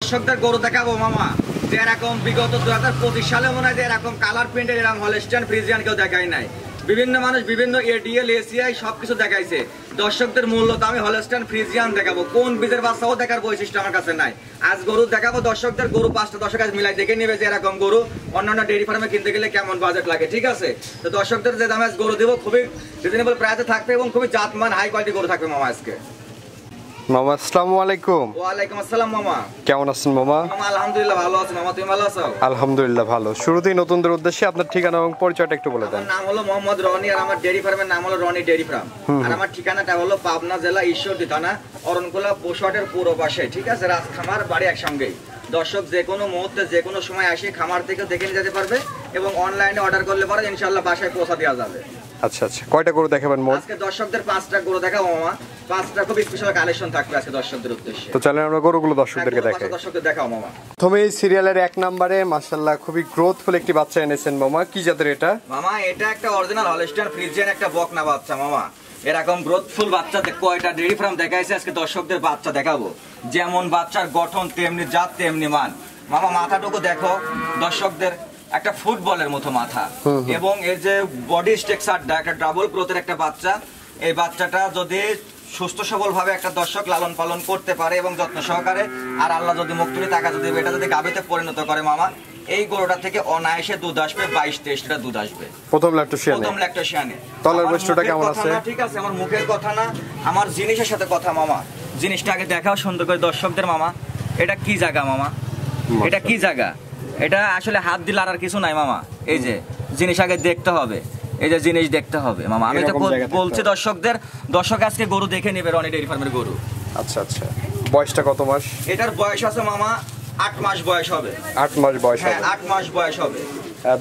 দর্শকদের গরু দেখাবো মামা, যে এরকম বিগত 2025 সালে মনে হয় যে এরকম কালার প্রিন্টের এরকম হলস্টাইন ফ্রিজিয়ান কেউ দেখায় নাই। বিভিন্ন মানুষ বিভিন্ন এডিএল এসিআই সবকিছু দেখাইছে। দর্শকদের মূল্য দামে হলস্টাইন ফ্রিজিয়ান দেখাবো, কোন বীজের বাচ্চাও দেখার বৈশিষ্ট্য আমার কাছে নাই। আজ গরু দেখাবো দর্শকদের, গরু 5টা দর্শক আজ মিলাই দেখে নেবে যে এরকম গরু অন্যান্য ডেইরি ফার্মে কিনতে গেলে কেমন বাজেট লাগে, ঠিক আছে? তো দর্শকদের যে দামে আজ গরু দেবো খুবই রিজনেবল প্রাইসে থাকবে এবং খুবই জাতমান হাই কোয়ালিটি গরু থাকবে মামা আজকে। মামা আসসালামু আলাইকুম। ওয়ালাইকুম আসসালাম মামা। কেমন আছেন মামা? মামা আলহামদুলিল্লাহ ভালো আছি মামা, তুমি ভালো আছো? আলহামদুলিল্লাহ ভালো। শুরুতেই নতুনদের উদ্দেশ্যে আপনার ঠিকানা এবং পরিচয়টা একটু বলে দেন। আমার নাম হলো মোহাম্মদ রনি আর আমার ডেইরি ফার্মের নাম হলো রনি ডেইরি ফার্ম। আর আমার ঠিকানাটা হলো পাবনা জেলা ঈশ্বরদী থানা অরণকুলা পোশাটের পূর্ব পাশে, ঠিক আছে? রাজ খামার বাড়ি একসঙ্গেই। দর্শক যে কোনো মুহূর্তে যে কোনো সময় আসে খামার থেকে দেখে নিয়ে যেতে পারবে এবং অনলাইনে অর্ডার করলে পরে ইনশাআল্লাহ বাসায় পৌঁছা দেওয়া যাবে। আচ্ছা আচ্ছা, কয়টা গরু দেখাবেন মোট? আজকে দর্শকদের 5টা গরু দেখাবো মামা, 5টা খুব স্পেশাল কালেকশন থাকবে আজকে দর্শকদের উদ্দেশ্যে। তো চলেন আমরা গরুগুলো দর্শকদেরকে দেখাই। দর্শকদের দেখাও মামা। প্রথমে এই সিরিয়ালের 1 নম্বরে মাশাআল্লাহ খুবই গ্রোথফুল একটি বাচ্চা এনেছেন মামা, কি জাতের এটা? মামা এটা একটা অরিজিনাল হলস্টাইন ফ্রিজিয়ান একটা বকনা বাচ্চা মামা। এরকম গ্রোথফুল বাচ্চা কয়টা ডেইরি ফার্ম দেখাইছে, আজকে দর্শকদের বাচ্চা দেখাবো। যেমন বাচ্চার গঠন তেমনি জাত তেমনি মান। মামা মাথাটুকু দেখো দর্শকদের, একটা ফুটবলের মতো মাথা এবং এর যে বডি স্ট্রাকচারটা একটা ডাবল গ্রোথের একটা বাচ্চা। এই বাচ্চাটা যদি সুস্থ সবল ভাবে একটা দর্শক লালন পালন করতে পারে এবং যত্ন সহকারে, আর আল্লাহ যদি মুখ তুলে টাকা যদি এটা যদি গাভীতে পরিণত করে মামা, এই গরুটা থেকে অনায়াসে দুধ আসবে 22-23 লিটার দুধ আসবে প্রথম ল্যাকটোশিয়ানে। তলার বৈশিষ্ট্যটা কেমন আছে? ঠিক আছে, আমার মুখের কথা না, আমার জিনিসের সাথে কথা মামা। জিনিসটা আগে দেখাও সুন্দর করে দর্শকদের মামা। এটা কি জায়গা মামা? এটা কি জায়গা? এটা আসলে হাত দিলে আর কিছু নাই মামা। এই যে জিনিস আগে দেখতে হবে, এই যে জিনিস দেখতে হবে মামা। আমি তো বলছি দর্শকদের, দর্শক আজকে গরু দেখে নেবে রনি ডেইরি ফার্মের গরু। আচ্ছা আচ্ছা, বয়সটা কত মাস? এটার বয়স আছে মামা 8 মাস বয়স হবে। 8 মাস বয়স হবে? 8 মাস বয়স হবে।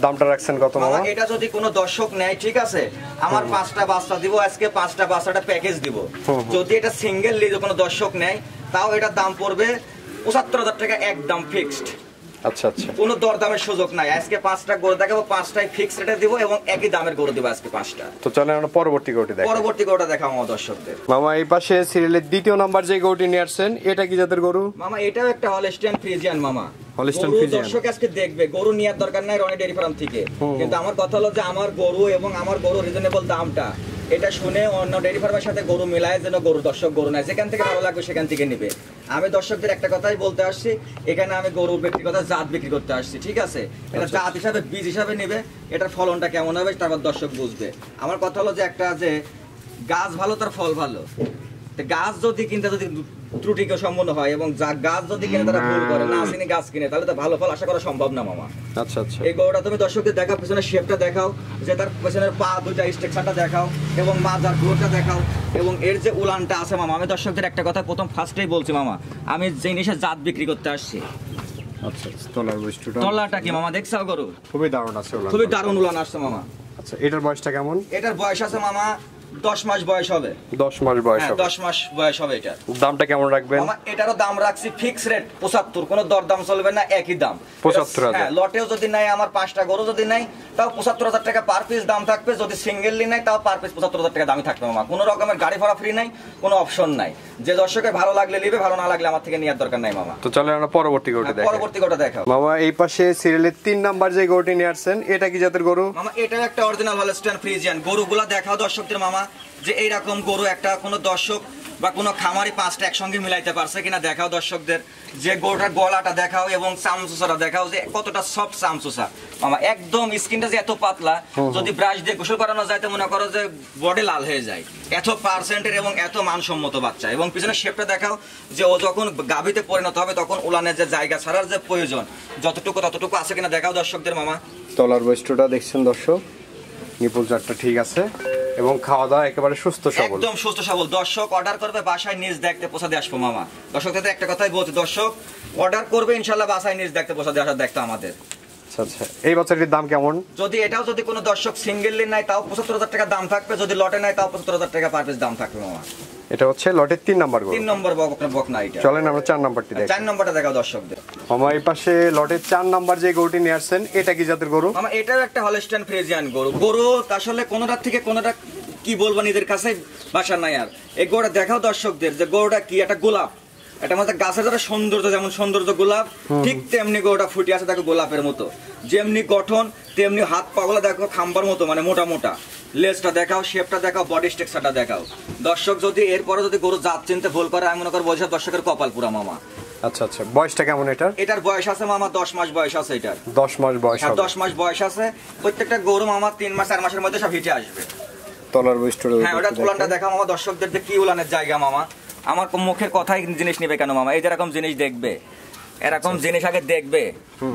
দামটা রাখছেন কত মামা? এটা যদি কোনো দর্শক নেয়, ঠিক আছে, আমার 5টা বাচ্চা দিব আজকে, 5টা বাচ্চাটা প্যাকেজ দিব। যদি এটা সিঙ্গেল লিজে কোনো দর্শক নেয় তাও এটার দাম পড়বে 75,000 টাকা, একদম ফিক্সড। আচ্ছা আচ্ছা, কোনো দরদামের সুযোগ নাই। আজকে 5টা গরু দেখাবো, 5টাই ফিক্সড রেটে দিব এবং একই দামের গরু দিব আজকে 5টা। তো চলেন আমরা পরবর্তী গরুটি দেখাই। পরবর্তী গরুটা দেখাবো আমার দর্শকদের। মামা এই পাশে সিরিয়ালের 2য় নাম্বার যে গরুটি নিয়ে আসছেন, এটা কি জাতের গরু? মামা এটাও একটা হলস্টাইন ফ্রিজিয়ান মামা। হলস্টাইন ফ্রিজিয়ান দর্শক আজকে দেখবে, গরু নেওয়ার দরকার নাই রনি ডেইরি ফার্ম থেকে, কিন্তু আমার কথা হলো যে আমার গরু এবং আমার গরু রিজনেবল দামটা এটা শুনে অন্য ডেইরি ফার্মের সাথে গরু মিলায় যেন গরু দর্শক গরু নেয়, যেখান থেকে ভালো লাগবে সেখান থেকে নিবে। আমি দর্শকদের একটা কথাই বলতে আসছি, এখানে আমি গরু বিক্রি কথা জাত বিক্রি করতে আসছি, ঠিক আছে? এটা জাত হিসাবে বীজ হিসাবে নেবে, এটার ফলনটা কেমন হবে তারপর দর্শক বুঝবে। আমার কথা হলো যে একটা যে গাছ ভালো তার ফল ভালো। গাছ যদি কিনতে যদি ত্রুটিকে সম্পন্ন হয় এবং গাছ যদি কিনে তারা ভুল করে না চিনি গাছ কিনে, তাহলে তো ভালো ফল আশা করা সম্ভব না মামা। আচ্ছা আচ্ছা, এই গরুটা তুমি দর্শকদের দেখাও, পেছনের শেপটা দেখাও, যে তার পেছনের পা দুইটা স্ট্রাকচারটা দেখাও এবং মাজার গ্রোথটা দেখাও এবং এর যে উলানটা আছে মামা। আমি দর্শকদের একটা কথা প্রথম ফার্স্টেই বলছি মামা, আমি জিনিসের জাত বিক্রি করতে আসছি। আচ্ছা, তলার বৈশিষ্ট্যটা, তলাটা কি মামা দেখছাও গরু? খুবই দারুণ আছে, খুবই দারুণ উলান আসছে মামা। আচ্ছা, এটার বয়সটা কেমন? এটার বয়স আছে মামা 10 মাস বয়স হবে। 10 মাস বয়স হবে? 10 মাস বয়স হবে। এটা দামটা কেমন রাখবেন? মামা এটারও দাম রাখছি ফিক্স রেট 75, কোনো দরদাম চলবে না, একই দাম 75,000। হ্যাঁ, লটেও যদি নাই আমার 5টা গরু যদি নাই তাও 75,000 টাকা পার পিস দাম থাকবে। যদি সিঙ্গেললি নাই তাও পার পিস 75,000 টাকা দামই থাকবে মামা। কোনো রকমের গাড়ি ভাড়া ফ্রি নাই, কোনো অপশন নাই। যে দর্শকের ভালো লাগলে নিবে, ভালো না লাগলে আমার থেকে নেওয়ার দরকার নাই মামা। তো চলেন আমরা পরবর্তী গরুটি দেখাই। পরবর্তী গরুটা দেখাও মামা। এই পাশে সিরিয়ালের 3 নাম্বার যে গরুটি নিয়ে আসছেন, এটা কি জাতের গরু? মামা এটা একটা অরিজিনাল হলস্টাইন ফ্রিজিয়ান। গরুগুলা দেখাও দর্শকদের মামা, যে এইরকম গরু একটা কোনো দর্শক বা কোনো খামারি 5টা একসঙ্গে মিলাইতে পারছে কিনা দেখাও দর্শকদের। যে গরুটার গলাটা দেখাও এবং চামচুসাটা দেখাও, যে কতটা সফট চামচুসা মামা। একদম স্কিনটা যে এত পাতলা, যদি ব্রাশ দিয়ে গোসল করানো যায় তো মনে করো যে বডি লাল হয়ে যায়। এত পার্সেন্টের এবং এত মানসম্মত বাচ্চা। এবং পিছনে শেপটা দেখাও, যে ও যখন গাভীতে পরিণত হবে তখন উলানের যে জায়গা ছাড়ার যে প্রয়োজন যতটুকু ততটুকু আছে কিনা দেখাও দর্শকদের মামা। তলার বৈশিষ্ট্যটা দেখছেন দর্শক, নিপুল জাতটা ঠিক আছে এবং খাওয়া দাওয়া একেবারে সুস্থ সবল, একদম সুস্থ সবল। দর্শক অর্ডার করবে, বাসায় নিজ দেখতে পৌঁছে দিয়ে আসবো মামা। দর্শকদের একটা কথাই বলছি, দর্শক অর্ডার করবে ইনশাল্লাহ বাসায় নিজ দেখতে পৌঁছে দিয়ে আসার দেখতে আমাদের। আচ্ছা আচ্ছা, এই বাচ্চাটির দাম কেমন? যদি এটাও যদি কোনো দর্শক সিঙ্গেললি নাই তাও 75,000 টাকা দাম থাকবে, যদি লটে নাই তাও 75,000 টাকা পার পিস দাম থাকবে মামা। এটা হচ্ছে লটের 3 নাম্বার গরু। 3 নম্বর বকনা এটা। চলেন আমরা 4 নাম্বারটি দেখাই। 4 নম্বরটা দেখাও দর্শকদের। মামা এই পাশে লটের 4 নাম্বার যে গরুটি নিয়ে আসছেন, এটা কি জাতের গরু? মামা এটাও একটা হলস্টাইন ফ্রিজিয়ান গরু। গরু আসলে কোনোটা থেকে কোনোটা কি বলবো নিজের কাছে ভাষা নাই। আর এই গরুটা দেখাও দর্শকদের, যে গরুটা কি একটা গোলাপ এটা মধ্যে গাছের যারা সৌন্দর্য, যেমন সৌন্দর্য গোলাপ, ঠিক তেমনি গরুটা ফুটে আছে দেখো গোলাপের মতো, যেমনি গঠন তেমনি হাত পাগুলা দেখো খাম্বার মতো, মানে মোটা মোটা। লেজটা দেখাও, শেপটা দেখাও, বডি স্ট্রাকচারটা দেখাও। দর্শক যদি এরপরে যদি গরু জাত চিনতে ভুল করে, আমি মনে করি বলছি দর্শকের কপাল পুরা মামা। আচ্ছা আচ্ছা, বয়সটা কেমন এটার? এটার বয়স আছে মামা 10 মাস বয়স আছে এটার। 10 মাস বয়স হবে। 10 মাস বয়স আছে। প্রত্যেকটা গরু মামা 3 মাস 4 মাসের মধ্যে সব হিটে আসবে। তলার বয়সটা হ্যাঁ, ওটা উলানটা দেখা মামা দর্শকদের, যে কি উলানের জায়গা মামা। আমার মুখের কথাই জিনিস নিবে কেন মামা? এই যেরকম জিনিস দেখবে, এরকম জিনিস আগে দেখবে,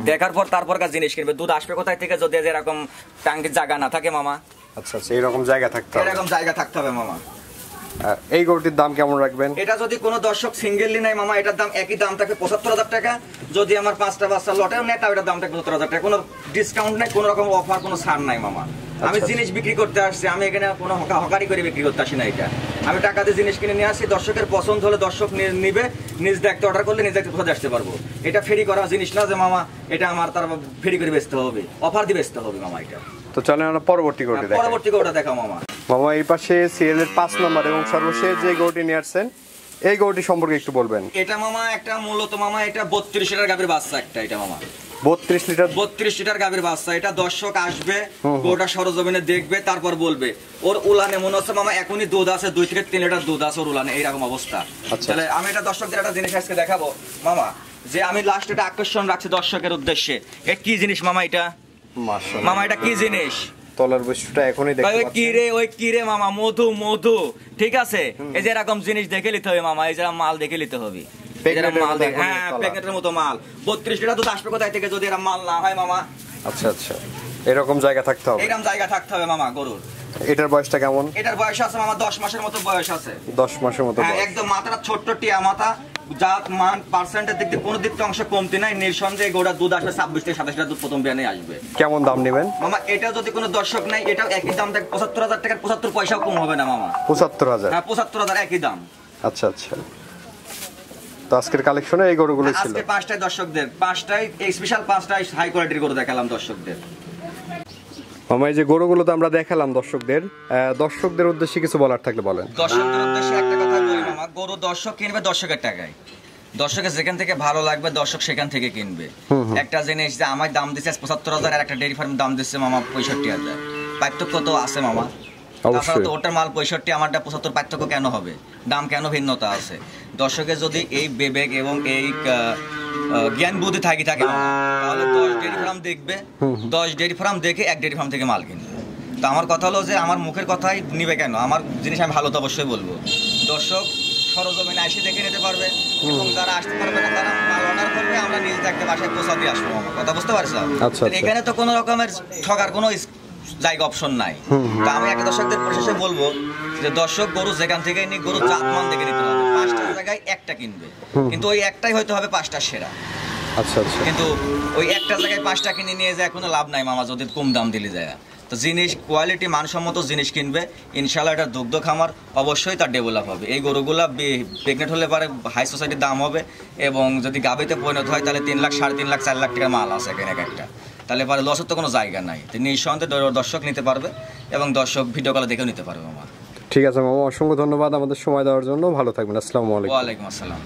দেখার পর তারপর জিনিস কিনবে। দুধ আসবে কোথায় থেকে যদি এরকম টাঙ্গির জায়গা না থাকে মামা? আচ্ছা আচ্ছা, এরকম জায়গা থাকতে হবে। এরকম জায়গা থাকতে হবে মামা। এই গরুটির দাম কেমন রাখবেন? এটা যদি কোনো দর্শক সিঙ্গেললি নেয় মামা, এটার দাম একই দাম থাকে 75,000 টাকা। যদি আমার 5টা বাচ্চা লটেও নেয়, তাও এটার দাম থাকে 70,000 টাকা। কোনো ডিসকাউন্ট নেই, কোনো রকম অফার, কোনো ছাড় নাই মামা। আমি জিনিস বিক্রি করতে আসছি, আমি এখানে কোনো হকারি করে বিক্রি করতে আসি না। এটা আমি টাকা দিয়ে জিনিস কিনে নিয়ে আসি, দর্শকের পছন্দ হলে দর্শক নিবে, নিজ দেখতে অর্ডার করলে নিজ দেখতে কোথায় আসতে পারবো। এটা ফেরি করা জিনিস না যে মামা এটা আমার তার ফেরি করে বেচতে হবে, অফার দিয়ে বেচতে হবে মামা। এটা তো চলেন আমরা পরবর্তী গরুটি দেখাই। পরবর্তী গরুটা দেখা মামা। মামা এই পাশে সিরিয়ালের 5 নম্বর এবং সর্বশেষ যে গরুটি নিয়ে আসছেন, এই গরুটি সম্পর্কে একটু বলবেন। এটা মামা একটা মূলত মামা এটা 32 লিটার গাভীর বাচ্চা একটা। এটা মামা 32 লিটার 32 লিটার গাভীর বাচ্চা। এটা দর্শক আসবে, গরুটা সরজমিনে দেখবে, তারপর বলবে। ওর উলানে মনে হচ্ছে মামা এখনই দুধ আছে 2 থেকে 3 লিটার দুধ আছে ওর উলানে, এইরকম অবস্থা। তাহলে আমি এটা দর্শকদের একটা জিনিস আজকে দেখাবো মামা, যে আমি লাস্ট এটা আকর্ষণ রাখছি দর্শকের উদ্দেশ্যে। এ কি জিনিস মামা এটা? মাশাআল্লাহ মামা এটা কি জিনিস? তলার বৈশিষ্ট্যটা এখনই দেখতে ওই পাচ্ছেন। কি রে, ওই কি রে মামা? মধু মধু, ঠিক আছে। এই যে এরকম জিনিস দেখে নিতে হবে মামা, এই যে মাল দেখে নিতে হবে। হ্যাঁ, প্যাকেটের মতো মাল। 32 লিটার দুধ আসবে কোথায় থেকে যদি এরা মাল না হয় মামা? আচ্ছা আচ্ছা, এরকম জায়গা থাকতে হবে। এরকম জায়গা থাকতে হবে মামা গরুর। এটার বয়সটা কেমন? এটার বয়স আছে মামা 10 মাসের মতো বয়স আছে। 10 মাসের মতো হ্যাঁ, বয়স। একদম মাথাটা ছোট্ট টিয়া মাথা। জাত মান পার্সেন্টের দিক দিয়ে কোনো দিক থেকে অংশ কমতি নাই। নিঃসন্দেহে গোটা দুধ আসবে 26 থেকে 27 লিটার দুধ প্রথম বিয়ানে আসবে। কেমন দাম নেবেন মামা? এটা যদি কোনো দর্শক নাই, এটাও একই দাম থাকে 75,000 টাকার, 75 পয়সাও কম হবে না মামা। 75,000? হ্যাঁ, 75,000 একই দাম। আচ্ছা আচ্ছা, তো আজকের কালেকশনে এই গরুগুলো ছিল। আজকে 5টায় দর্শকদের 5টায় এই স্পেশাল 5টায় হাই কোয়ালিটির গরু দেখালাম দর্শকদের। মামা এই যে গরুগুলো তো আমরা দেখালাম দর্শকদের উদ্দেশ্যে কিছু বলার থাকলে বলেন। দর্শকদের উদ্দেশ্যে একটা কথা বলি মামা, গরু দর্শক কিনবে দর্শকের টাকায়। দর্শকের যেখান থেকে ভালো লাগবে দর্শক সেখান থেকে কিনবে। একটা জিনিস যে আমার দাম দিচ্ছে 75,000 আর একটা ডেইরি ফার্ম দাম দিচ্ছে মামা 65,000, পার্থক্য তো আছে মামা। তাছাড়া তো ওটার মাল 65, আমারটা 75, পার্থক্য কেন হবে? দাম কেন ভিন্নতা আছে? দর্শকের যদি এই বিবেক এবং এই জ্ঞান বুদ্ধি থাকে তাহলে 10 ডেইরি ফার্ম দেখবে, 10 ডেইরি ফার্ম দেখে 1 ডেইরি ফার্ম থেকে মাল কিনবে। তো আমার কথা হলো যে আমার মুখের কথাই নিবে কেন? আমার জিনিস আমি ভালো তো অবশ্যই বলবো। দর্শক সরজমিনে এসে দেখে নিতে পারবে, এবং যারা আসতে পারবে না তারা মাল অর্ডার করবে, আমরা নিজে দেখতে বাসায় পৌঁছা দিয়ে আসবো। আমার কথা বুঝতে পারছো? এখানে তো কোনো রকমের ঠকার কোনো জায়গা অপশন নাই। তা আমি একটা দর্শকদের পরিশেষে বলবো যে দর্শক গরু যেখান থেকে নি গরু জাতমান দেখে নিতে হবে। 5টার জায়গায় একটা কিনবে, কিন্তু ওই একটাই হয়তো হবে 5টার সেরা। আচ্ছা আচ্ছা, কিন্তু ওই একটা জায়গায় 5টা কিনে নিয়ে যায় কোনো লাভ নাই মামা, যদি কম দাম দিলে যায়। তো জিনিস কোয়ালিটি মানসম্মত জিনিস কিনবে, ইনশাআল্লাহ এটা দুগ্ধ খামার অবশ্যই তার ডেভেলপ হবে। এই গরুগুলা প্রেগনেন্ট হলে পরে হাই সোসাইটির দাম হবে, এবং যদি গাভীতে পরিণত হয় তাহলে 3 লাখ, 3.5 লাখ, 4 লাখ টাকার মাল আছে এখানে একটা। তাহলে পরে লসের তো কোনো জায়গা নাই। তো নিঃসন্দেহে দর্শক নিতে পারবে, এবং দর্শক ভিডিও কলে দেখেও নিতে পারবে মামা। ঠিক আছে মামা, অসংখ্য ধন্যবাদ আমাদের সময় দেওয়ার জন্য। ভালো থাকবেন। আসসালামু আলাইকুম। ওয়ালাইকুম আসসালাম।